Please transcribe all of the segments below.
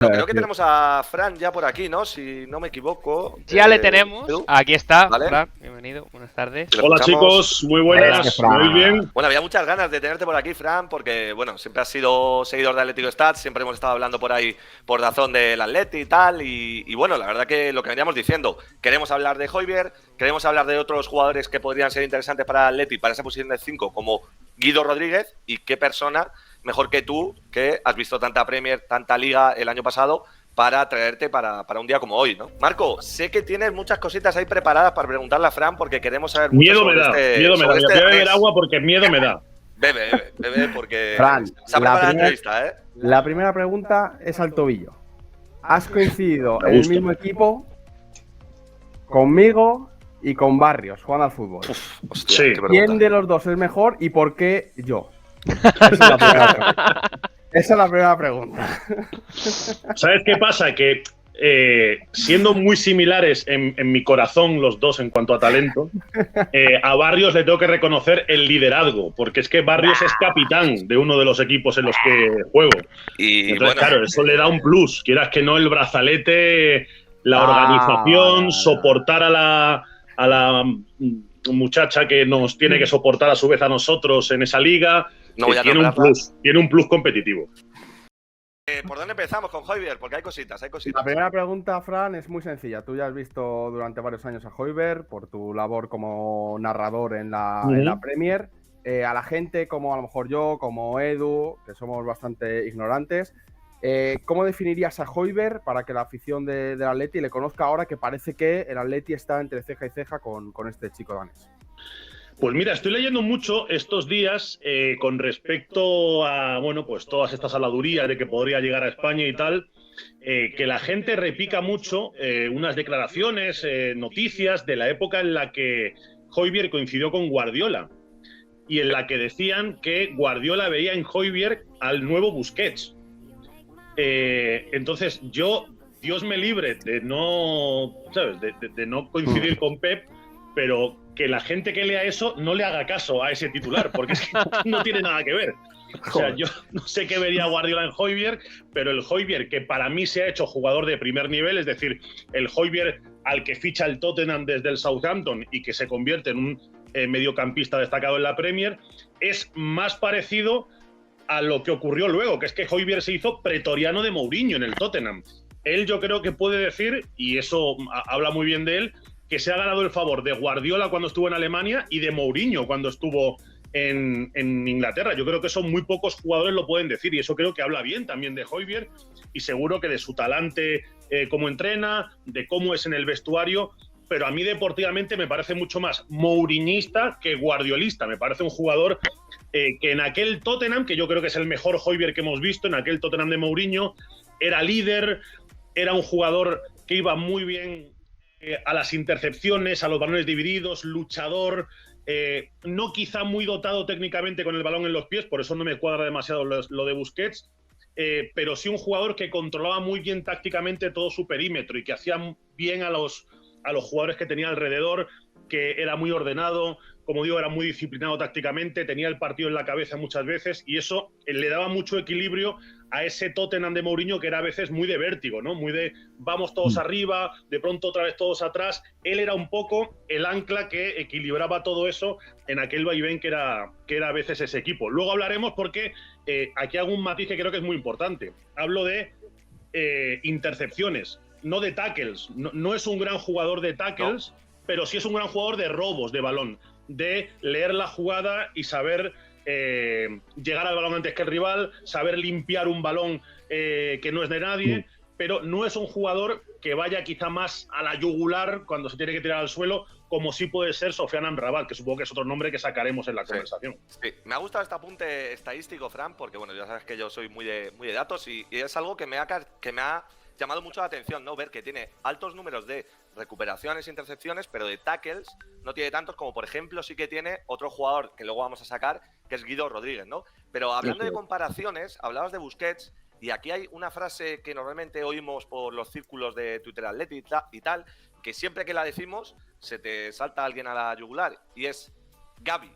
Creo que tenemos a Fran ya por aquí, ¿no? Si no me equivoco. Ya le tenemos. Edu. Aquí está. Vale. Fran, bienvenido. Buenas tardes. Lo Hola escuchamos. chicos, muy buenas. ¿Me oís bien? Bueno, había muchas ganas de tenerte por aquí, Fran, porque, bueno, siempre has sido seguidor de Atlético Stats, siempre hemos estado hablando por ahí por razón del Atleti y tal, y bueno, la verdad que lo que veníamos diciendo, queremos hablar de Højbjerg, queremos hablar de otros jugadores que podrían ser interesantes para el Atleti, para esa posición de 5, como Guido Rodríguez, y qué persona mejor que tú, que has visto tanta Premier, tanta Liga el año pasado, para traerte para un día como hoy, ¿no? Marco, sé que tienes muchas cositas ahí preparadas para preguntarle a Fran porque queremos saber mucho Miedo me sobre da, este, miedo me da. sobre Voy este a beber danés. agua porque miedo me da. Bebe, porque Fran, se ha preparado la entrevista, ¿eh? La primera pregunta es al tobillo. ¿Has coincidido Me en el gusta. mismo equipo conmigo y con Barrios jugando al fútbol? Hostia, Sí. qué pregunta. ¿Quién de los dos es mejor y por qué yo? Esa es la primera pregunta. Esa es la primera pregunta. ¿Sabes qué pasa? Que siendo muy similares en mi corazón los dos en cuanto a talento, a Barrios le tengo que reconocer el liderazgo, porque es que Barrios es capitán de uno de los equipos en los que juego. Y Entonces, bueno, claro, eso le da un plus. Quieras que no, el brazalete, la organización, soportar a la muchacha que nos tiene que soportar a su vez a nosotros en esa liga, no voy a tiene un nombrarla. plus, tiene un plus competitivo. ¿Por dónde empezamos con Højbjerg? Porque hay cositas, hay cositas. La primera pregunta, Fran, es muy sencilla. Tú ya has visto durante varios años a Højbjerg por tu labor como narrador en la Premier. A la gente como a lo mejor yo, como Edu, que somos bastante ignorantes, ¿cómo definirías a Højbjerg para que la afición del Atleti le conozca ahora que parece que el Atleti está entre ceja y ceja con este chico danés? Pues mira, estoy leyendo mucho estos días con respecto a, bueno, pues todas estas habladurías de que podría llegar a España y tal, que la gente repica mucho unas declaraciones, noticias de la época en la que Højbjerg coincidió con Guardiola y en la que decían que Guardiola veía en Højbjerg al nuevo Busquets. Entonces yo, Dios me libre de no, ¿sabes? De no coincidir con Pep, pero que la gente que lea eso no le haga caso a ese titular, porque es que no tiene nada que ver. O sea, yo no sé qué vería Guardiola en Højbjerg, pero el Højbjerg que para mí se ha hecho jugador de primer nivel, es decir, el Højbjerg al que ficha el Tottenham desde el Southampton y que se convierte en un mediocampista destacado en la Premier, es más parecido a lo que ocurrió luego, que es que Højbjerg se hizo pretoriano de Mourinho en el Tottenham. Él yo creo que puede decir, y eso habla muy bien de él, que se ha ganado el favor de Guardiola cuando estuvo en Alemania y de Mourinho cuando estuvo en Inglaterra. Yo creo que eso muy pocos jugadores lo pueden decir y eso creo que habla bien también de Højbjerg y seguro que de su talante como entrena, de cómo es en el vestuario, pero a mí deportivamente me parece mucho más mourinhista que guardiolista. Me parece un jugador que en aquel Tottenham, que yo creo que es el mejor Højbjerg que hemos visto, en aquel Tottenham de Mourinho, era líder, era un jugador que iba muy bien a las intercepciones, a los balones divididos, luchador, no quizá muy dotado técnicamente con el balón en los pies, por eso no me cuadra demasiado lo de Busquets, pero sí un jugador que controlaba muy bien tácticamente todo su perímetro y que hacía bien a los jugadores que tenía alrededor, que era muy ordenado, como digo, era muy disciplinado tácticamente, tenía el partido en la cabeza muchas veces y eso le daba mucho equilibrio a ese Tottenham de Mourinho que era a veces muy de vértigo, ¿no? Muy de vamos todos arriba, de pronto otra vez todos atrás. Él era un poco el ancla que equilibraba todo eso en aquel vaivén que era a veces ese equipo. Luego hablaremos porque aquí hago un matiz que creo que es muy importante. Hablo de intercepciones, no de tackles. No es un gran jugador de tackles, pero sí es un gran jugador de robos de balón, de leer la jugada y saber llegar al balón antes que el rival, saber limpiar un balón que no es de nadie, pero no es un jugador que vaya quizá más a la yugular cuando se tiene que tirar al suelo, como sí puede ser Sofiane Amrabat, que supongo que es otro nombre que sacaremos en la conversación. Sí, me ha gustado este apunte estadístico, Fran, porque bueno, ya sabes que yo soy muy de datos y es algo que me ha llamado mucho la atención, ¿no? Ver que tiene altos números de recuperaciones e intercepciones, pero de tackles no tiene tantos como, por ejemplo, sí que tiene otro jugador que luego vamos a sacar, que es Guido Rodríguez, ¿no? Pero hablando de comparaciones, hablabas de Busquets y aquí hay una frase que normalmente oímos por los círculos de Twitter Atleti y tal, que siempre que la decimos se te salta alguien a la yugular y es Gavi,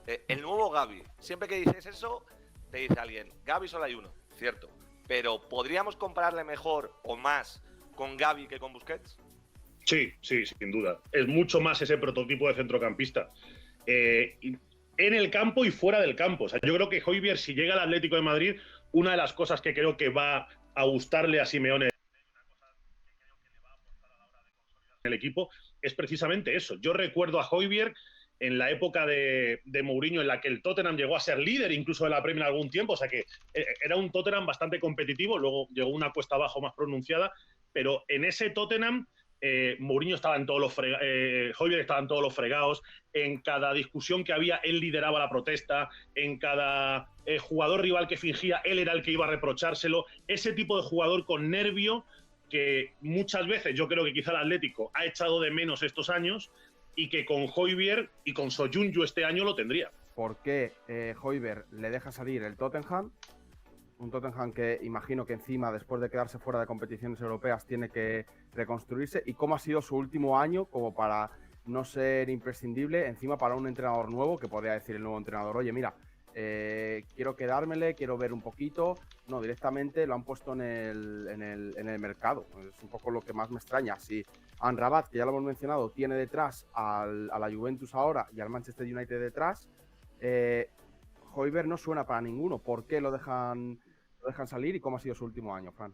el nuevo Gavi. Siempre que dices eso, te dice alguien, Gavi solo hay uno, cierto. pero ¿podríamos compararle mejor o más con Gavi que con Busquets? Sí, sin duda. Es mucho más ese prototipo de centrocampista. En el campo y fuera del campo. O sea, yo creo que Højbjerg, si llega al Atlético de Madrid, una de las cosas que creo que va a gustarle a Simeone el equipo es precisamente eso. Yo recuerdo a Højbjerg en la época de Mourinho, en la que el Tottenham llegó a ser líder incluso de la Premier algún tiempo, o sea que era un Tottenham bastante competitivo, luego llegó una cuesta abajo más pronunciada, pero en ese Tottenham Mourinho estaba en todos los Højbjerg estaba en todos los fregados, en cada discusión que había él lideraba la protesta, en cada jugador rival que fingía él era el que iba a reprochárselo, ese tipo de jugador con nervio que muchas veces yo creo que quizá el Atlético ha echado de menos estos años y que con Højbjerg y con Soyuncu este año lo tendría. ¿Por qué Højbjerg le deja salir el Tottenham? Un Tottenham que imagino que encima, después de quedarse fuera de competiciones europeas, tiene que reconstruirse. ¿Y cómo ha sido su último año como para no ser imprescindible encima para un entrenador nuevo que podría decir el nuevo entrenador, oye, mira, quiero quedármele, quiero ver un poquito? No, directamente lo han puesto en el mercado. Es un poco lo que más me extraña. Si Amrabat, que ya lo hemos mencionado, tiene detrás a la Juventus ahora y al Manchester United detrás, Højbjerg no suena para ninguno. ¿Por qué lo dejan salir y cómo ha sido su último año, Fran?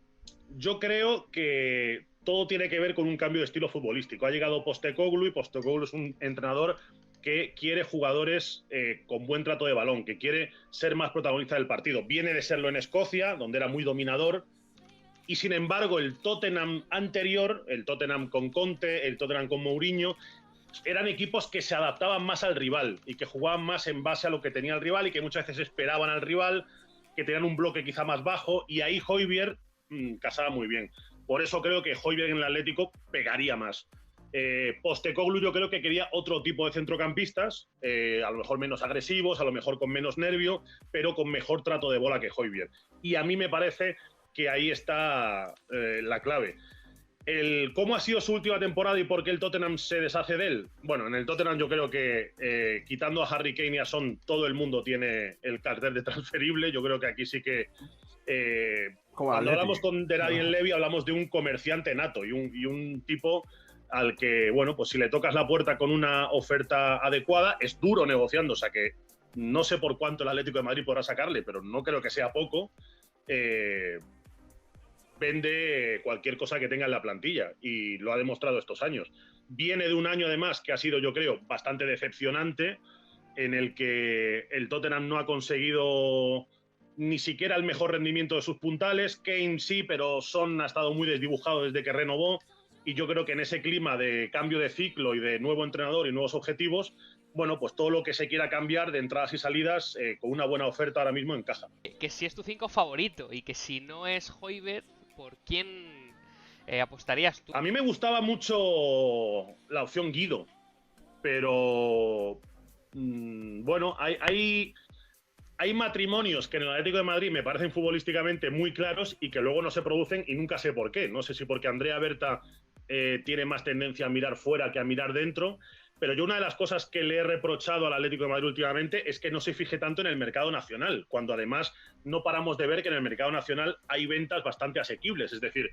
Yo creo que todo tiene que ver con un cambio de estilo futbolístico. Ha llegado Postecoglou y Postecoglou es un entrenador que quiere jugadores con buen trato de balón, que quiere ser más protagonista del partido. Viene de serlo en Escocia, donde era muy dominador, y sin embargo el Tottenham anterior, el Tottenham con Conte, el Tottenham con Mourinho, eran equipos que se adaptaban más al rival y que jugaban más en base a lo que tenía el rival y que muchas veces esperaban al rival, que tenían un bloque quizá más bajo, y ahí Højbjerg casaba muy bien. Por eso creo que Højbjerg en el Atlético pegaría más. Postecoglou yo creo que quería otro tipo de centrocampistas, a lo mejor menos agresivos, a lo mejor con menos nervio, pero con mejor trato de bola que Højbjerg. Y a mí me parece que ahí está la clave. ¿Cómo ha sido su última temporada y por qué el Tottenham se deshace de él? Bueno, en el Tottenham yo creo que quitando a Harry Kane y a Son, todo el mundo tiene el cartel de transferible. Yo creo que aquí sí que cuando hablamos con Darian Levy hablamos de un comerciante nato y un tipo al que, bueno, pues si le tocas la puerta con una oferta adecuada, es duro negociando, o sea que no sé por cuánto el Atlético de Madrid podrá sacarle, pero no creo que sea poco. Vende cualquier cosa que tenga en la plantilla y lo ha demostrado estos años. Viene de un año además que ha sido, yo creo, bastante decepcionante, en el que el Tottenham no ha conseguido ni siquiera el mejor rendimiento de sus puntales. Kane sí, pero Son ha estado muy desdibujado desde que renovó, y yo creo que en ese clima de cambio de ciclo y de nuevo entrenador y nuevos objetivos, bueno, pues todo lo que se quiera cambiar de entradas y salidas con una buena oferta ahora mismo encaja. Que si es tu 5 favorito y que si no es Højbjerg, ¿por quién apostarías tú? A mí me gustaba mucho la opción Guido, pero bueno, hay matrimonios que en el Atlético de Madrid me parecen futbolísticamente muy claros y que luego no se producen y nunca sé por qué. No sé si porque Andrea Berta tiene más tendencia a mirar fuera que a mirar dentro, pero yo una de las cosas que le he reprochado al Atlético de Madrid últimamente es que no se fije tanto en el mercado nacional, cuando además no paramos de ver que en el mercado nacional hay ventas bastante asequibles. Es decir,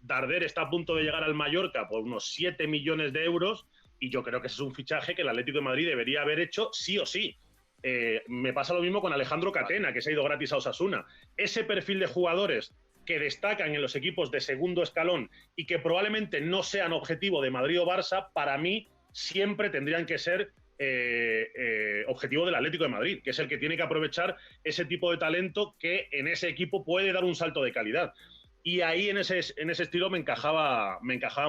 Darder está a punto de llegar al Mallorca por unos 7 millones de euros y yo creo que ese es un fichaje que el Atlético de Madrid debería haber hecho sí o sí. Me pasa lo mismo con Alejandro Catena, que se ha ido gratis a Osasuna. Ese perfil de jugadores que destacan en los equipos de segundo escalón y que probablemente no sean objetivo de Madrid o Barça, para mí siempre tendrían que ser objetivo del Atlético de Madrid, que es el que tiene que aprovechar ese tipo de talento que en ese equipo puede dar un salto de calidad. Y ahí en ese estilo me encajaba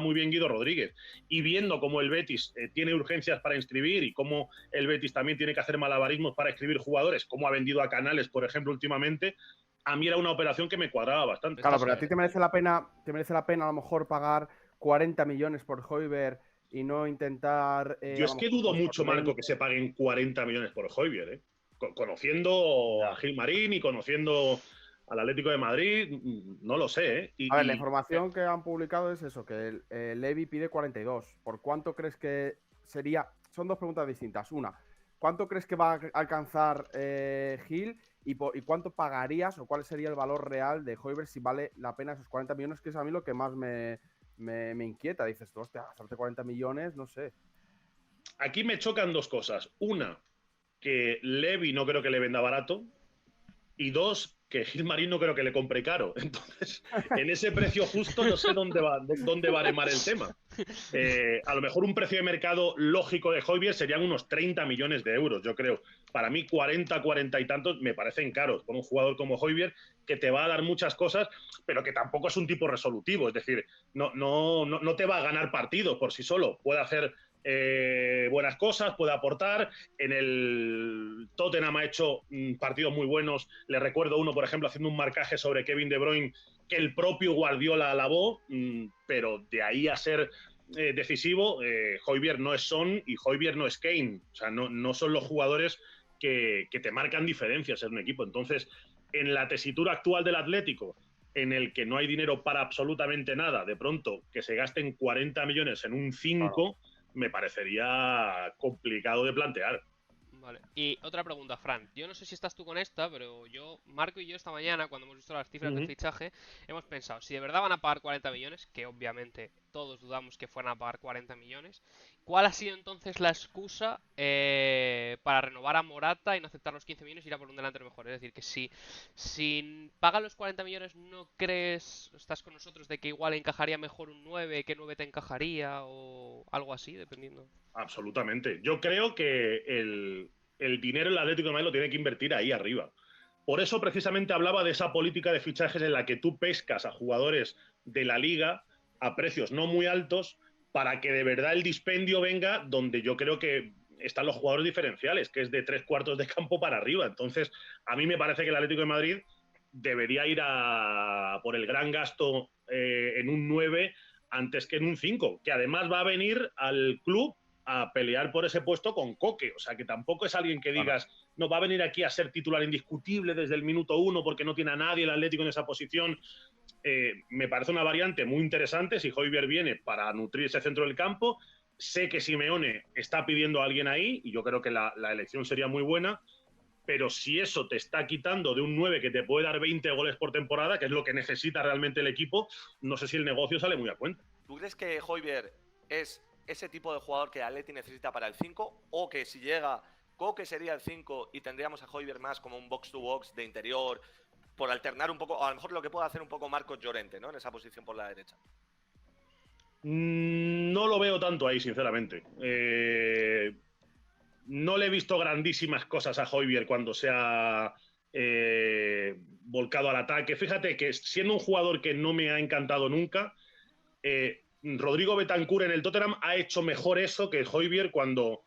muy bien Guido Rodríguez. Y viendo cómo el Betis tiene urgencias para inscribir y cómo el Betis también tiene que hacer malabarismos para inscribir jugadores, como ha vendido a Canales, por ejemplo, últimamente, a mí era una operación que me cuadraba bastante. Claro, pero a ti te merece la pena a lo mejor pagar 40 millones por Højbjerg y no intentar... Yo es que dudo mucho, Marco, que se paguen 40 millones por Højbjerg, conociendo a Gilmarín y conociendo al Atlético de Madrid, no lo sé. A ver, la información que han publicado es eso, que Levy pide 42. ¿Por cuánto crees que sería? Son dos preguntas distintas. Una, ¿cuánto crees que va a alcanzar Gil y cuánto pagarías o cuál sería el valor real de Højbjerg si vale la pena esos 40 millones? Que es a mí lo que más me inquieta. Dices tú, hostia, gastarte 40 millones, no sé. Aquí me chocan dos cosas. Una, que Levy no creo que le venda barato. Y dos, que Gilmarín no creo que le compre caro. Entonces, en ese precio justo no sé dónde va a remar el tema. A lo mejor un precio de mercado lógico de Højbjerg serían unos 30 millones de euros, yo creo. Para mí 40 y tantos me parecen caros con un jugador como Højbjerg que te va a dar muchas cosas, pero que tampoco es un tipo resolutivo. Es decir, no te va a ganar partidos por sí solo. Puede hacer buenas cosas, puede aportar. En el Tottenham ha hecho partidos muy buenos. Le recuerdo uno, por ejemplo, haciendo un marcaje sobre Kevin De Bruyne que el propio Guardiola alabó, pero de ahí a ser decisivo, Højbjerg no es Son y Højbjerg no es Kane. O sea, no son los jugadores que te marcan diferencias en un equipo. Entonces, en la tesitura actual del Atlético, en el que no hay dinero para absolutamente nada, de pronto que se gasten 40 millones en un 5, me parecería complicado de plantear. Vale. Y otra pregunta, Fran. Yo no sé si estás tú con esta, pero Marco y yo esta mañana, cuando hemos visto las cifras del fichaje, hemos pensado, si de verdad van a pagar 40 millones, que obviamente todos dudamos que fueran a pagar 40 millones, ¿cuál ha sido entonces la excusa para renovar a Morata y no aceptar los 15 millones y ir a por un delantero mejor? Es decir, que si pagan los 40 millones, ¿no crees, estás con nosotros, de que igual encajaría mejor un 9, que 9 te encajaría o algo así, dependiendo? Absolutamente. Yo creo que el dinero el Atlético de Madrid lo tiene que invertir ahí arriba. Por eso precisamente hablaba de esa política de fichajes en la que tú pescas a jugadores de la liga a precios no muy altos para que de verdad el dispendio venga donde yo creo que están los jugadores diferenciales, que es de 3/4 de campo para arriba. Entonces, a mí me parece que el Atlético de Madrid debería ir por el gran gasto en un 9 antes que en un 5, que además va a venir al club a pelear por ese puesto con Coque. O sea, que tampoco es alguien que digas, no, va a venir aquí a ser titular indiscutible desde el minuto 1 porque no tiene a nadie el Atlético en esa posición. Me parece una variante muy interesante si Højbjerg viene para nutrir ese centro del campo. Sé que Simeone está pidiendo a alguien ahí y yo creo que la elección sería muy buena, pero si eso te está quitando de un 9 que te puede dar 20 goles por temporada, que es lo que necesita realmente el equipo, no sé si el negocio sale muy a cuenta. ¿Tú crees que Højbjerg es ese tipo de jugador que Atleti necesita para el 5? ¿O que si llega Coque sería el 5 y tendríamos a Højbjerg más como un box-to-box de interior, por alternar un poco, o a lo mejor lo que puede hacer un poco Marcos Llorente, ¿no? En esa posición por la derecha. No lo veo tanto ahí, sinceramente. No le he visto grandísimas cosas a Højbjerg cuando se ha volcado al ataque. Fíjate que siendo un jugador que no me ha encantado nunca, Rodrigo Bentancur en el Tottenham ha hecho mejor eso que Højbjerg cuando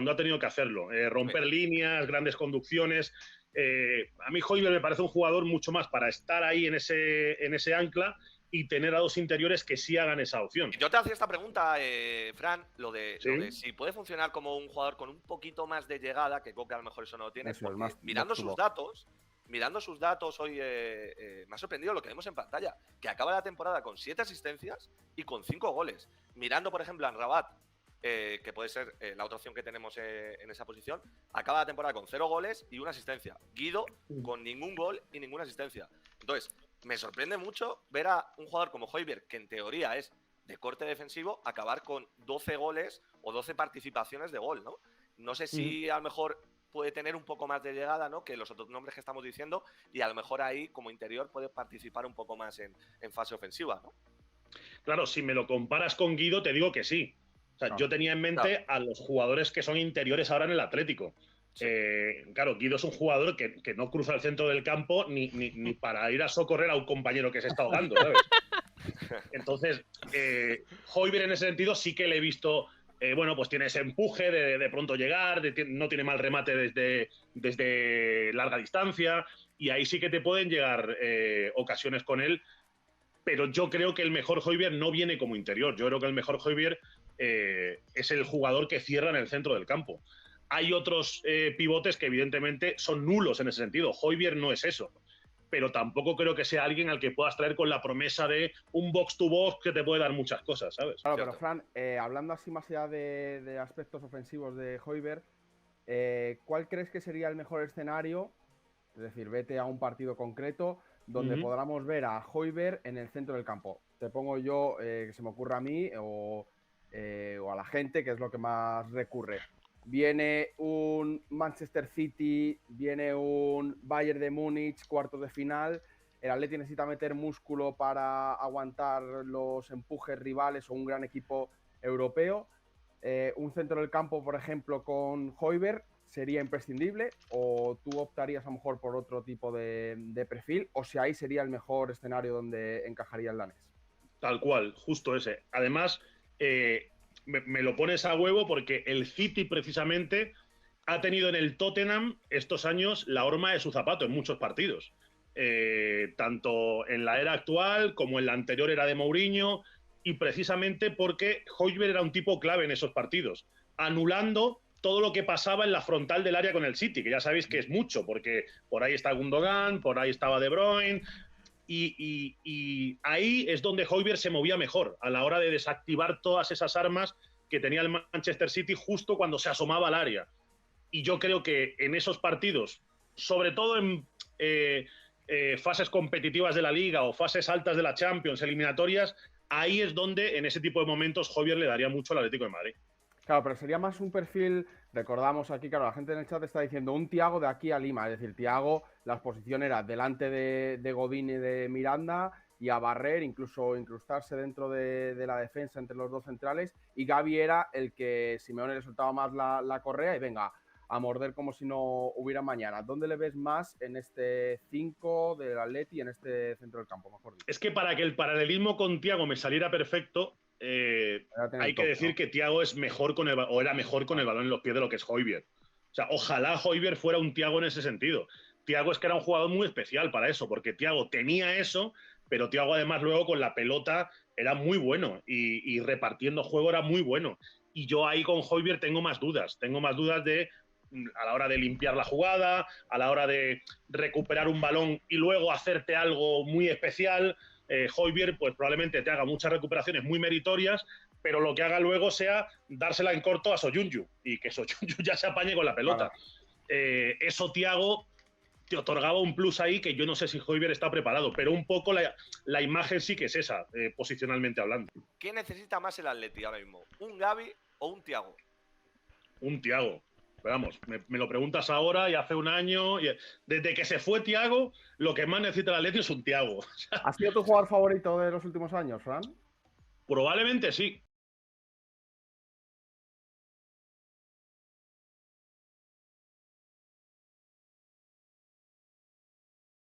ha tenido que hacerlo. Romper líneas, grandes conducciones. A mí Højbjerg me parece un jugador mucho más para estar ahí en ese ancla y tener a dos interiores que sí hagan esa opción. Yo te hacía esta pregunta, Fran, lo de si puede funcionar como un jugador con un poquito más de llegada, que Coque a lo mejor eso no lo tiene, porque mirando sus datos hoy me ha sorprendido lo que vemos en pantalla, que acaba la temporada con 7 asistencias y con 5 goles. Mirando, por ejemplo, a Rabat, que puede ser la otra opción que tenemos en esa posición, acaba la temporada con 0 goles y 1 asistencia. Guido con ningún gol y ninguna asistencia. Entonces, me sorprende mucho ver a un jugador como Højbjerg, que en teoría es de corte defensivo, acabar con 12 goles o 12 participaciones de gol, ¿no? No sé si a lo mejor puede tener un poco más de llegada, ¿no?, que los otros nombres que estamos diciendo, y a lo mejor ahí, como interior, puede participar un poco más en fase ofensiva, ¿no? Claro, si me lo comparas con Guido, te digo que sí. O sea, yo tenía en mente a los jugadores que son interiores ahora en el Atlético. Sí. Claro, Guido es un jugador que no cruza el centro del campo ni para ir a socorrer a un compañero que se está ahogando, ¿sabes? Entonces, Højbjerg en ese sentido sí que le he visto, bueno, pues tiene ese empuje de pronto llegar, no tiene mal remate desde larga distancia, y ahí sí que te pueden llegar ocasiones con él, pero yo creo que el mejor Højbjerg no viene como interior. Yo creo que el mejor Højbjerg es el jugador que cierra en el centro del campo. Hay otros pivotes que evidentemente son nulos en ese sentido. Højbjerg no es eso, pero tampoco creo que sea alguien al que puedas traer con la promesa de un box-to-box que te puede dar muchas cosas, ¿sabes? Claro, pero Fran, hablando así más allá de aspectos ofensivos de Højbjerg, ¿cuál crees que sería el mejor escenario? Es decir, vete a un partido concreto donde podamos ver a Højbjerg en el centro del campo. Te pongo yo, que se me ocurra a mí o a la gente, que es lo que más recurre. Viene un Manchester City, viene un Bayern de Múnich, cuartos de final. El Atleti necesita meter músculo para aguantar los empujes rivales o un gran equipo europeo. Un centro del campo, por ejemplo, con Højbjerg sería imprescindible, o tú optarías a lo mejor por otro tipo de perfil, o si ahí sería el mejor escenario donde encajaría el danés. Tal cual, justo ese. Además, me lo pones a huevo porque el City precisamente ha tenido en el Tottenham estos años la horma de su zapato en muchos partidos. Tanto en la era actual como en la anterior era de Mourinho, y precisamente porque Højbjerg era un tipo clave en esos partidos, anulando todo lo que pasaba en la frontal del área con el City, que ya sabéis que es mucho, porque por ahí está Gundogan, por ahí estaba De Bruyne, y ahí es donde Højbjerg se movía mejor, a la hora de desactivar todas esas armas que tenía el Manchester City justo cuando se asomaba al área. Y yo creo que en esos partidos, sobre todo en fases competitivas de la Liga o fases altas de la Champions, eliminatorias, ahí es donde en ese tipo de momentos Højbjerg le daría mucho al Atlético de Madrid. Claro, pero sería más un perfil, recordamos aquí, claro, la gente en el chat está diciendo un Thiago de aquí a Lima, es decir, Thiago, la exposición era delante de Godín y de Miranda y a barrer, incluso incrustarse dentro de la defensa entre los dos centrales, y Gavi era el que Simeone le soltaba más la correa y venga, a morder como si no hubiera mañana. ¿Dónde le ves más en este 5 del Atleti y en este centro del campo, mejor dicho? Es que para que el paralelismo con Thiago me saliera perfecto, hay que decir, ¿no?, que Thiago es mejor era mejor con el balón en los pies de lo que es Højbjerg. O sea, ojalá Højbjerg fuera un Thiago en ese sentido. Thiago es que era un jugador muy especial para eso, porque Thiago tenía eso, pero Thiago además luego con la pelota era muy bueno y repartiendo juego era muy bueno. Y yo ahí con Højbjerg tengo más dudas de a la hora de limpiar la jugada, a la hora de recuperar un balón y luego hacerte algo muy especial. Højbjerg pues probablemente te haga muchas recuperaciones muy meritorias, pero lo que haga luego sea dársela en corto a Soyuncu y que Soyuncu ya se apañe con la pelota. Claro. Eso Thiago te otorgaba un plus ahí que yo no sé si Højbjerg está preparado, pero un poco la imagen sí que es esa, posicionalmente hablando. ¿Qué necesita más el Atleti ahora mismo? ¿Un Gavi o un Thiago? Un Thiago. Pero vamos, me lo preguntas ahora y hace un año. Desde que se fue Thiago, lo que más necesita el Atleti es un Thiago. ¿Ha sido tu jugador favorito de los últimos años, Fran? Probablemente sí.